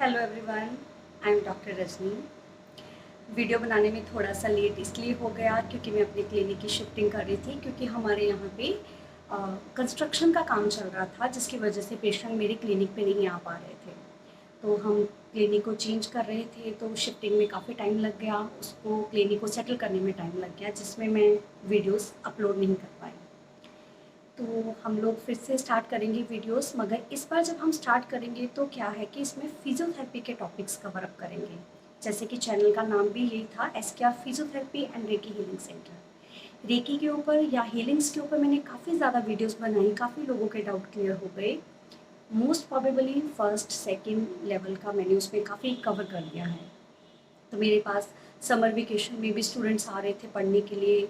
Hello everyone, I am doctor Rajni. Video बनाने में थोड़ा सा लेट इसलिए हो गया क्योंकि मैं अपनी क्लिनिक की शिफ्टिंग कर रही थी, क्योंकि हमारे यहाँ पे कंस्ट्रक्शन का काम चल रहा था, जिसकी वजह से पेशेंट मेरे क्लिनिक पे नहीं आ पा रहे थे। तो हम क्लिनिक को चेंज कर रहे थे, तो शिफ्टिंग में काफ़ी टाइम लग गया, उसको क्लिनिक को सेटल करने में टाइम लग गया, जिसमें मैं वीडियोस अपलोड नहीं कर पाई। तो हम लोग फिर से स्टार्ट करेंगे वीडियोस, मगर इस बार जब हम स्टार्ट करेंगे तो क्या है कि इसमें फिजियोथेरेपी के टॉपिक्स कवर अप करेंगे। जैसे कि चैनल का नाम भी यही था, SKR physiotherapy and reiki healing centre. Reiki के ऊपर या हीलिंग्स के ऊपर मैंने काफ़ी ज़्यादा वीडियोस बनाई, काफ़ी लोगों के डाउट क्लियर हो गए। Most probably first second level का मैंने उसमें काफ़ी कवर कर दिया है। तो मेरे पास समर वेकेशन में भी स्टूडेंट्स आ रहे थे पढ़ने के लिए।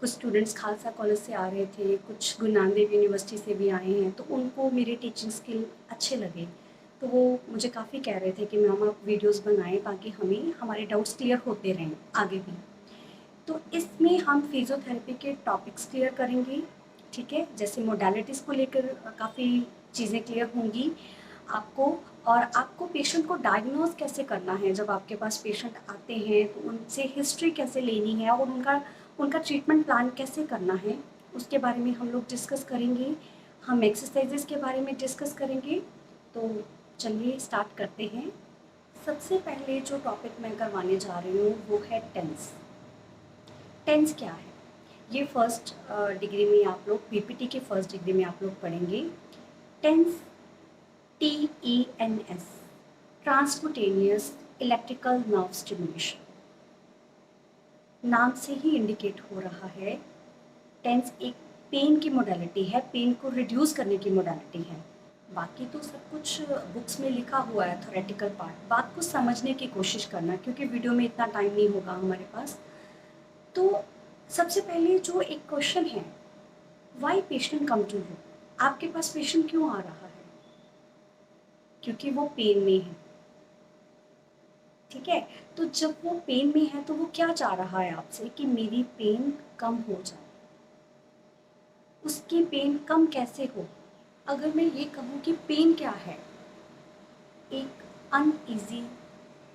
कुछ स्टूडेंट्स खालसा कॉलेज से आ रहे थे, कुछ गुरु नानक देव यूनिवर्सिटी से भी आए हैं, तो उनको मेरे टीचिंग स्किल अच्छे लगे। तो वो मुझे काफ़ी कह रहे थे कि मैम आप वीडियोस बनाएं ताकि हमें हमारे डाउट्स क्लियर होते रहें आगे भी। तो इसमें हम फिजियोथेरेपी के टॉपिक्स क्लियर करेंगे, ठीक है। जैसे मोडालिटीज़ को लेकर काफ़ी चीज़ें क्लियर होंगी आपको, और आपको पेशेंट को डायग्नोज कैसे करना है। जब आपके पास पेशेंट आते हैं तो उनसे हिस्ट्री कैसे लेनी है और उनका उनका ट्रीटमेंट प्लान कैसे करना है, उसके बारे में हम लोग डिस्कस करेंगे। हम एक्सरसाइजेस के बारे में डिस्कस करेंगे। तो चलिए स्टार्ट करते हैं। सबसे पहले जो टॉपिक मैं करवाने जा रही हूँ वो है टेंस। टेंस क्या है, ये फर्स्ट डिग्री में आप लोग, PPT के फर्स्ट डिग्री में आप लोग पढ़ेंगे। TENS, TENS, transcutaneous electrical nerve stimulation, नाम से ही इंडिकेट हो रहा है। टेंस एक पेन की मोडालिटी है, पेन को रिड्यूस करने की मोडालिटी है। बाकी तो सब कुछ बुक्स में लिखा हुआ है, थ्योरेटिकल पार्ट। बात को समझने की कोशिश करना, क्योंकि वीडियो में इतना टाइम नहीं होगा हमारे पास। तो सबसे पहले जो एक क्वेश्चन है, why patient come to you, आपके पास पेशेंट क्यों आ रहा है? क्योंकि वो पेन में है, ठीक है। तो जब वो पेन में है तो वो क्या चाह रहा है आपसे कि मेरी पेन कम हो जाए। उसकी पेन कम कैसे हो? अगर मैं ये कहूँ कि पेन क्या है, एक अनईजी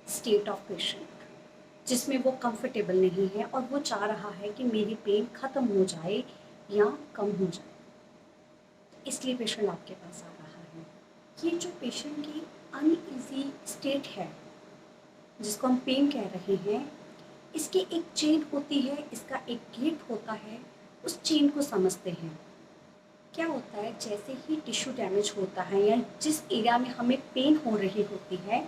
स्टेट ऑफ पेशेंट जिसमें वो कंफर्टेबल नहीं है और वो चाह रहा है कि मेरी पेन ख़त्म हो जाए या कम हो जाए, इसलिए पेशेंट आपके पास आ रहा है। ये जो पेशेंट की अनईजी स्टेट है, जिसको हम पेन कह रहे हैं, इसकी एक चेन होती है, इसका एक गेट होता है। उस चेन को समझते हैं। क्या होता है, जैसे ही टिश्यू डैमेज होता है या जिस एरिया में हमें पेन हो रही होती है,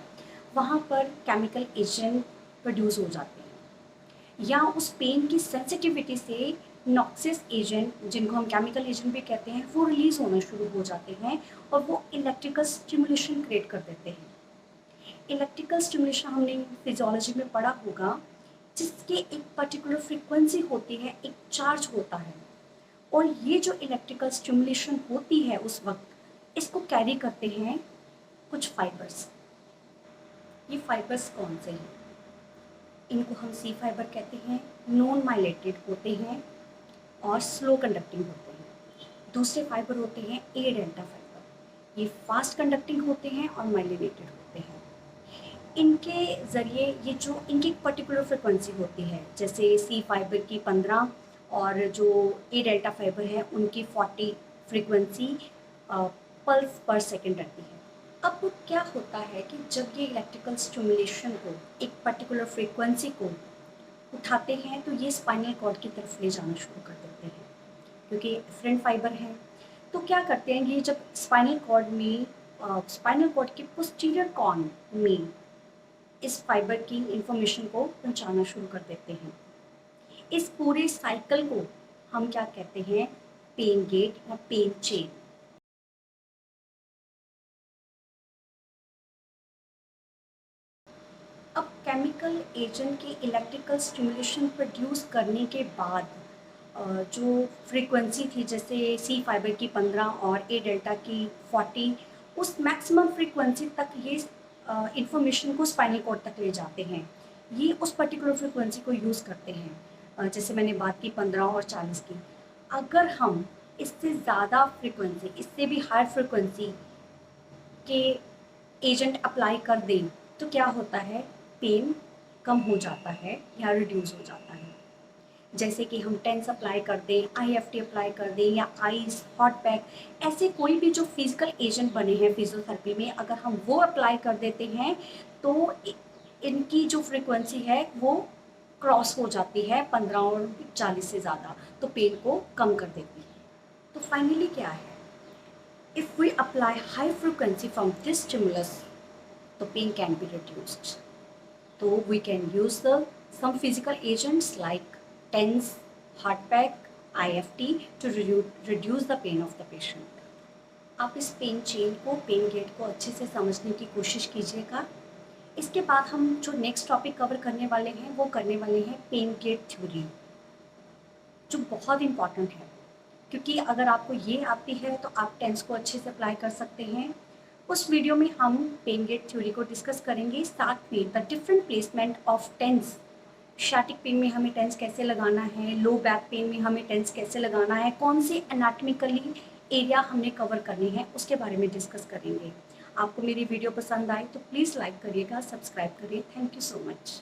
वहाँ पर केमिकल एजेंट प्रोड्यूस हो जाते हैं, या उस पेन की सेंसिटिविटी से नॉक्सिस एजेंट, जिनको हम केमिकल एजेंट भी कहते हैं, वो रिलीज होना शुरू हो जाते हैं और वो इलेक्ट्रिकल स्टिमुलेशन क्रिएट कर देते हैं। इलेक्ट्रिकल स्टिमुलेशन हमने फिजियोलॉजी में पढ़ा होगा, जिसकी एक पर्टिकुलर फ्रीक्वेंसी होती है, एक चार्ज होता है, और ये जो इलेक्ट्रिकल स्टिमुलेशन होती है उस वक्त, इसको कैरी करते हैं कुछ फाइबर्स। ये फाइबर्स कौन से हैं? इनको हम C फाइबर कहते हैं, नॉन माइलेटेड होते हैं और स्लो कंडक्टिंग होते हैं। दूसरे फाइबर होते हैं A डेल्टा फाइबर, ये फास्ट कंडक्टिंग होते हैं और माइलिनेटेड होते हैं। इनके ज़रिए ये जो इनकी एक पर्टिकुलर फ्रिक्वेंसी होती है, जैसे C फाइबर की 15 और जो A डेल्टा फाइबर है उनकी 40 फ्रिक्वेंसी पल्स पर सेकेंड रहती है। अब क्या होता है कि जब ये इलेक्ट्रिकल स्टिमुलेशन को, एक पर्टिकुलर फ्रिक्वेंसी को उठाते हैं, तो ये स्पाइनल कॉर्ड की तरफ ले जाना शुरू कर देते हैं, क्योंकि फ्रंट फाइबर हैं। तो क्या करते हैं, ये जब स्पाइनल कॉर्ड में, स्पाइनल कॉर्ड के पोस्टीरियर कॉर्न में इस फाइबर की इंफॉर्मेशन को पहुंचाना शुरू कर देते हैं। इस पूरे साइकिल को हम क्या कहते हैं, पेन गेट या पेन चेन। अब केमिकल एजेंट के इलेक्ट्रिकल स्टिमुलेशन प्रोड्यूस करने के बाद जो फ्रीक्वेंसी थी, जैसे C फाइबर की 15 और A डेल्टा की 40, उस मैक्सिमम फ्रीक्वेंसी तक ये इंफॉर्मेशन को स्पाइनल कॉर्ड तक ले जाते हैं। ये उस पर्टिकुलर फ्रीक्वेंसी को यूज़ करते हैं। जैसे मैंने बात की 15 और 40 की। अगर हम इससे ज़्यादा फ्रीक्वेंसी, इससे भी हाई फ्रीक्वेंसी के एजेंट अप्लाई कर दें तो क्या होता है, पेन कम हो जाता है या रिड्यूस हो जाता है। जैसे कि हम टेंस अप्लाई कर दें, आईएफटी अप्लाई कर दें या आइस, हॉट पैक, ऐसे कोई भी जो फिजिकल एजेंट बने हैं फिजियोथेरेपी में, अगर हम वो अप्लाई कर देते हैं तो इनकी जो फ्रिक्वेंसी है वो क्रॉस हो जाती है 15 और 40 से ज़्यादा, तो पेन को कम कर देती है। तो फाइनली क्या है, if we apply high frequency from this stimulus, तो pain can be reduced. So we can use some physical agents like TENS, heart pack, IFT to reduce the pain of the patient. आप इस pen chain को, pen gate को अच्छे से समझने की कोशिश कीजिएगा। इसके बाद हम जो नेक्स्ट टॉपिक कवर करने वाले हैं वो करने वाले हैं पेन गेट थ्योरी, जो बहुत इम्पॉर्टेंट है, क्योंकि अगर आपको ये आती है तो आप टेंस को अच्छे से अप्लाई कर सकते हैं। उस वीडियो में हम पेन गेट थ्योरी को डिस्कस करेंगे, साथ में the different placement of TENS. Static pain में हमें टेंस कैसे लगाना है, लो बैक पेन में हमें टेंस कैसे लगाना है, कौन से एनाटॉमिकली एरिया हमने कवर करने हैं, उसके बारे में डिस्कस करेंगे। आपको मेरी वीडियो पसंद आए तो प्लीज़ लाइक करिएगा, सब्सक्राइब करिए। Thank you so much.